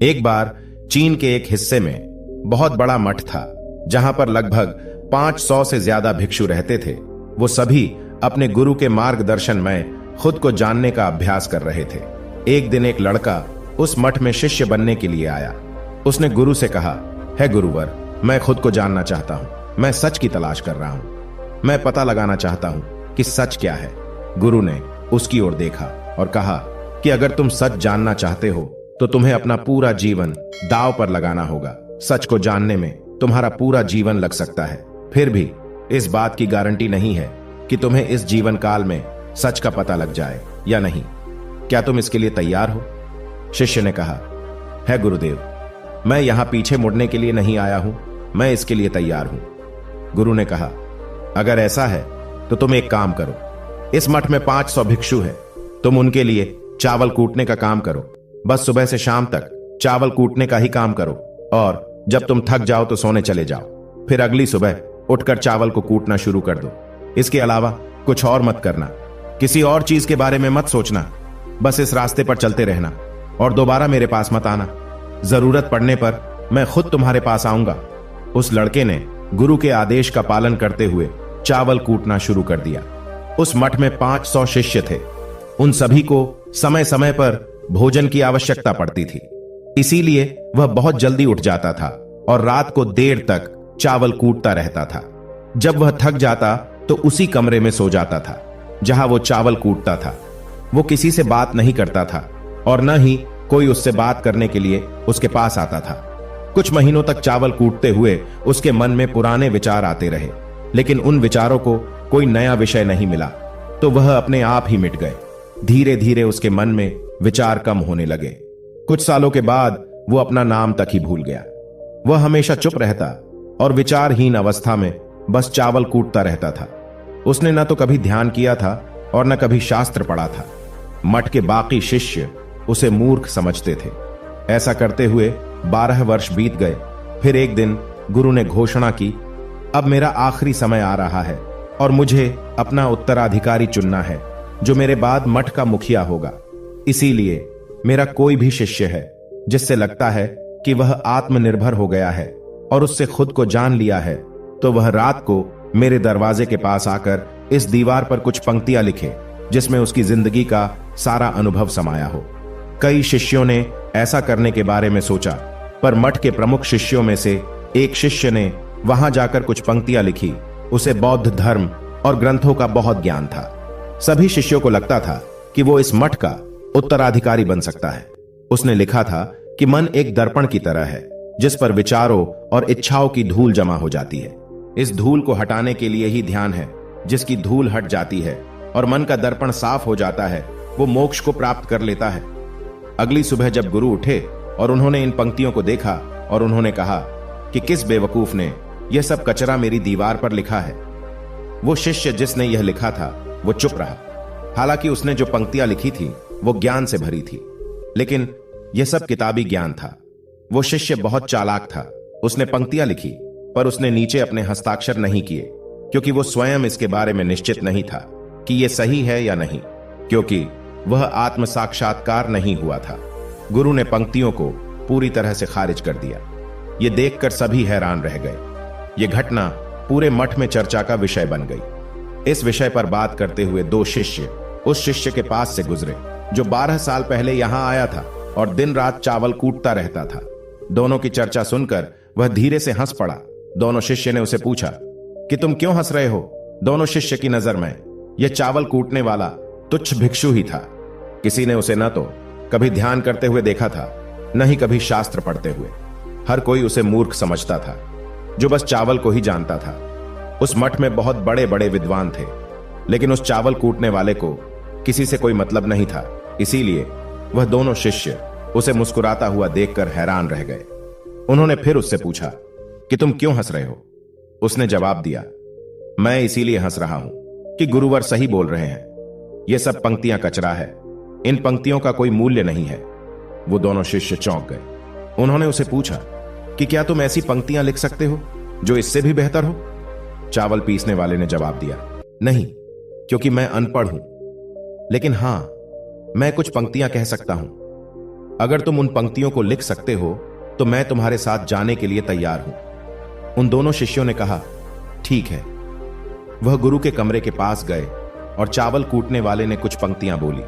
एक बार चीन के एक हिस्से में बहुत बड़ा मठ था, जहां पर लगभग 500 से ज्यादा भिक्षु रहते थे। वो सभी अपने गुरु के मार्गदर्शन में खुद को जानने का अभ्यास कर रहे थे। एक दिन एक लड़का उस मठ में शिष्य बनने के लिए आया। उसने गुरु से कहा, है गुरुवर, मैं खुद को जानना चाहता हूं। मैं सच की तलाश कर रहा हूं। मैं पता लगाना चाहता हूं कि सच क्या है। गुरु ने उसकी ओर देखा और कहा कि अगर तुम सच जानना चाहते हो तो तुम्हें अपना पूरा जीवन दांव पर लगाना होगा। सच को जानने में तुम्हारा पूरा जीवन लग सकता है, फिर भी इस बात की गारंटी नहीं है कि तुम्हें इस जीवन काल में सच का पता लग जाए या नहीं। क्या तुम इसके लिए तैयार हो? शिष्य ने कहा, है गुरुदेव, मैं यहां पीछे मुड़ने के लिए नहीं आया हूं, मैं इसके लिए तैयार हूं। गुरु ने कहा, अगर ऐसा है तो तुम एक काम करो। इस मठ में 500 भिक्षु है, तुम उनके लिए चावल कूटने का काम करो। बस सुबह से शाम तक चावल कूटने का ही काम करो, और जब तुम थक जाओ तो सोने चले जाओ। फिर अगली सुबह उठकर चावल को कूटना शुरू कर दो। इसके अलावा कुछ और मत करना, किसी और चीज के बारे में मत सोचना। बस इस रास्ते पर चलते रहना और दोबारा मेरे पास मत आना। जरूरत पड़ने पर मैं खुद तुम्हारे पास आऊंगा। उस लड़के ने गुरु के आदेश का पालन करते हुए चावल कूटना शुरू कर दिया। उस मठ में 500 शिष्य थे। उन सभी को समय समय पर भोजन की आवश्यकता पड़ती थी, इसीलिए वह बहुत जल्दी उठ जाता था और रात को देर तक चावल कूटता रहता था। जब वह थक जाता तो उसी कमरे में सो जाता था जहां वो चावल कूटता था। वो किसी से बात नहीं करता था और न ही कोई उससे बात करने के लिए उसके पास आता था। कुछ महीनों तक चावल कूटते हुए उसके मन में पुराने विचार आते रहे, लेकिन उन विचारों को कोई नया विषय नहीं मिला, तो वह अपने आप ही मिट गए। धीरे धीरे उसके मन में विचार कम होने लगे। कुछ सालों के बाद वो अपना नाम तक ही भूल गया। वह हमेशा चुप रहता और विचारहीन अवस्था में बस चावल कूटता रहता था। उसने न तो कभी ध्यान किया था और न कभी शास्त्र पढ़ा था। मठ के बाकी शिष्य उसे मूर्ख समझते थे। ऐसा करते हुए 12 वर्ष बीत गए। फिर एक दिन गुरु ने घोषणा की, अब मेरा आखिरी समय आ रहा है और मुझे अपना उत्तराधिकारी चुनना है जो मेरे बाद मठ का मुखिया होगा। इसीलिए मेरा कोई भी शिष्य है जिससे लगता है कि वह आत्मनिर्भर हो गया है और उससे खुद को जान लिया है, तो वह रात को मेरे दरवाजे के पास आकर इस दीवार पर कुछ पंक्तियां लिखे जिसमें उसकी जिंदगी का सारा अनुभव समाया हो। कई शिष्यों ने ऐसा करने के बारे में सोचा, पर मठ के प्रमुख शिष्यों में से एक शिष्य ने वहां जाकर कुछ पंक्तियां लिखी। उसे बौद्ध धर्म और ग्रंथों का बहुत ज्ञान था। सभी शिष्यों को लगता था कि वो इस मठ का उत्तराधिकारी बन सकता है। उसने लिखा था कि मन एक दर्पण की तरह है जिस पर विचारों और इच्छाओं की धूल जमा हो जाती है। इस धूल को हटाने के लिए ही ध्यान है। जिसकी धूल हट जाती है और मन का दर्पण साफ हो जाता है, वो मोक्ष को प्राप्त कर लेता है। अगली सुबह जब गुरु उठे और उन्होंने इन पंक्तियों को देखा और उन्होंने कहा कि किस बेवकूफ ने यह सब कचरा मेरी दीवार पर लिखा है। वो शिष्य जिसने यह लिखा था वो चुप रहा। हालांकि उसने जो पंक्तियां लिखी थी वो ज्ञान से भरी थी, लेकिन यह सब किताबी ज्ञान था। वो शिष्य बहुत चालाक था। उसने पंक्तियां लिखी, पर उसने नीचे अपने हस्ताक्षर नहीं किए, क्योंकि वो स्वयं इसके बारे में निश्चित नहीं था कि यह सही है या नहीं, क्योंकि वह आत्म साक्षात्कार नहीं हुआ था। गुरु ने पंक्तियों को पूरी तरह से खारिज कर दिया। यह देखकर सभी हैरान रह गए। यह घटना पूरे मठ में चर्चा का विषय बन गई। इस विषय पर बात करते हुए 2 शिष्य उस शिष्य के पास से गुजरे जो 12 साल पहले यहां आया था और दिन रात चावल कूटता रहता था। दोनों की चर्चा सुनकर वह धीरे से हंस पड़ा। दोनों शिष्य ने उसे पूछा कि तुम क्यों हंस रहे हो? दोनों शिष्य की नजर में यह चावल कूटने वाला तुच्छ भिक्षु ही था। किसी ने उसे न तो कभी ध्यान करते हुए देखा था, न ही कभी शास्त्र पढ़ते हुए। हर कोई उसे मूर्ख समझता था जो बस चावल को ही जानता था। उस मठ में बहुत बड़े बड़े विद्वान थे, लेकिन उस चावल कूटने वाले को किसी से कोई मतलब नहीं था। इसीलिए वह दोनों शिष्य उसे मुस्कुराता हुआ देखकर हैरान रह गए। उन्होंने फिर उससे पूछा कि तुम क्यों हंस रहे हो? उसने जवाब दिया, मैं इसीलिए हंस रहा हूं कि गुरुवर सही बोल रहे हैं। ये सब पंक्तियां कचरा है, इन पंक्तियों का कोई मूल्य नहीं है। वो दोनों शिष्य चौंक गए। उन्होंने उसे पूछा कि क्या तुम ऐसी पंक्तियां लिख सकते हो जो इससे भी बेहतर हो? चावल पीसने वाले ने जवाब दिया, नहीं, क्योंकि मैं अनपढ़ हूं, लेकिन हां, मैं कुछ पंक्तियां कह सकता हूं। अगर तुम उन पंक्तियों को लिख सकते हो तो मैं तुम्हारे साथ जाने के लिए तैयार हूं। उन दोनों शिष्यों ने कहा, ठीक है। वह गुरु के कमरे के पास गए और चावल कूटने वाले ने कुछ पंक्तियां बोली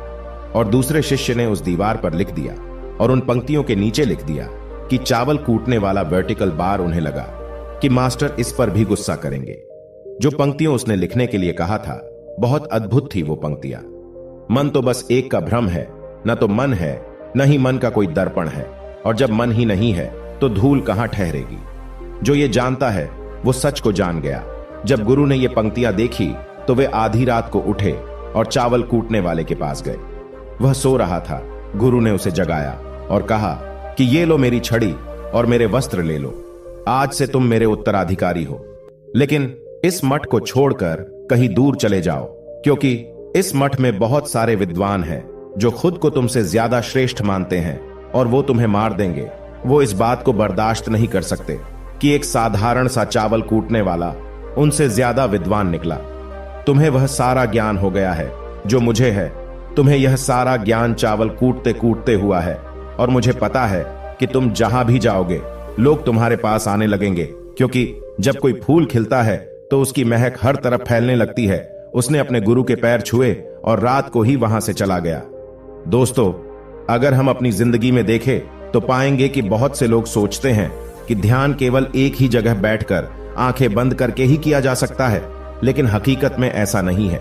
और दूसरे शिष्य ने उस दीवार पर लिख दिया और उन पंक्तियों के नीचे लिख दिया कि चावल कूटने वाला वर्टिकल बार। उन्हें लगा कि मास्टर इस पर भी गुस्सा करेंगे। जो पंक्तियों उसने लिखने के लिए कहा था, बहुत अद्भुत थी वो पंक्तियां। मन तो बस एक का भ्रम है, न तो मन है न ही मन का कोई दर्पण है, और जब मन ही नहीं है तो धूल कहां ठहरेगी। जो ये जानता है वो सच को जान गया। जब गुरु ने ये पंक्तियां देखी तो वे आधी रात को उठे और चावल कूटने वाले के पास गए। वह सो रहा था। गुरु ने उसे जगाया और कहा कि ये लो मेरी छड़ी और मेरे वस्त्र ले लो, आज से तुम मेरे उत्तराधिकारी हो। लेकिन इस मठ को छोड़कर कहीं दूर चले जाओ, क्योंकि इस मठ में बहुत सारे विद्वान हैं जो खुद को तुमसे ज्यादा श्रेष्ठ मानते हैं और वो तुम्हें मार देंगे। वो इस बात को बर्दाश्त नहीं कर सकते कि एक साधारण सा चावल कूटने वाला उनसे ज्यादा विद्वान निकला। तुम्हें वह सारा ज्ञान हो गया है जो मुझे है। तुम्हें यह सारा ज्ञान चावल कूटते कूटते हुआ है, और मुझे पता है कि तुम जहां भी जाओगे लोग तुम्हारे पास आने लगेंगे, क्योंकि जब कोई फूल खिलता है तो उसकी महक हर तरफ फैलने लगती है। उसने अपने गुरु के पैर छुए और रात को ही वहां से चला गया। दोस्तों, अगर हम अपनी जिंदगी में देखें तो पाएंगे कि बहुत से लोग सोचते हैं कि ध्यान केवल एक ही जगह बैठकर आंखें बंद करके ही किया जा सकता है, लेकिन हकीकत में ऐसा नहीं है।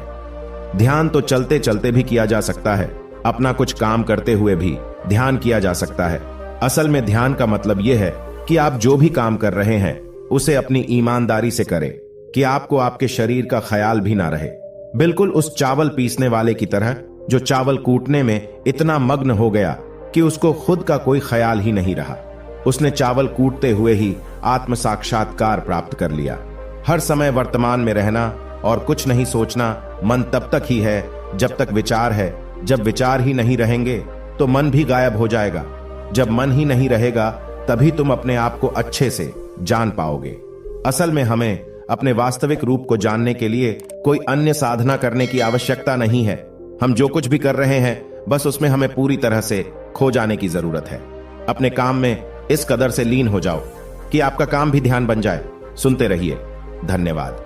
ध्यान तो चलते चलते भी किया जा सकता है, अपना कुछ काम करते हुए भी ध्यान किया जा सकता है। असल में ध्यान का मतलब यह है कि आप जो भी काम कर रहे हैं उसे अपनी ईमानदारी से करें, कि आपको आपके शरीर का ख्याल भी ना रहे। बिल्कुल उस चावल पीसने वाले की तरह जो चावल कूटने में इतना मग्न हो गया कि उसको खुद का कोई ख्याल ही नहीं रहा। उसने चावल कूटते हुए ही आत्म साक्षात्कार प्राप्त कर लिया। हर समय वर्तमान में रहना और कुछ नहीं सोचना। मन तब तक ही है जब तक विचार है। जब विचार ही नहीं रहेंगे तो मन भी गायब हो जाएगा। जब मन ही नहीं रहेगा तभी तुम अपने आप को अच्छे से जान पाओगे। असल में हमें अपने वास्तविक रूप को जानने के लिए कोई अन्य साधना करने की आवश्यकता नहीं है। हम जो कुछ भी कर रहे हैं बस उसमें हमें पूरी तरह से खो जाने की जरूरत है। अपने काम में इस कदर से लीन हो जाओ कि आपका काम भी ध्यान बन जाए। सुनते रहिए। धन्यवाद।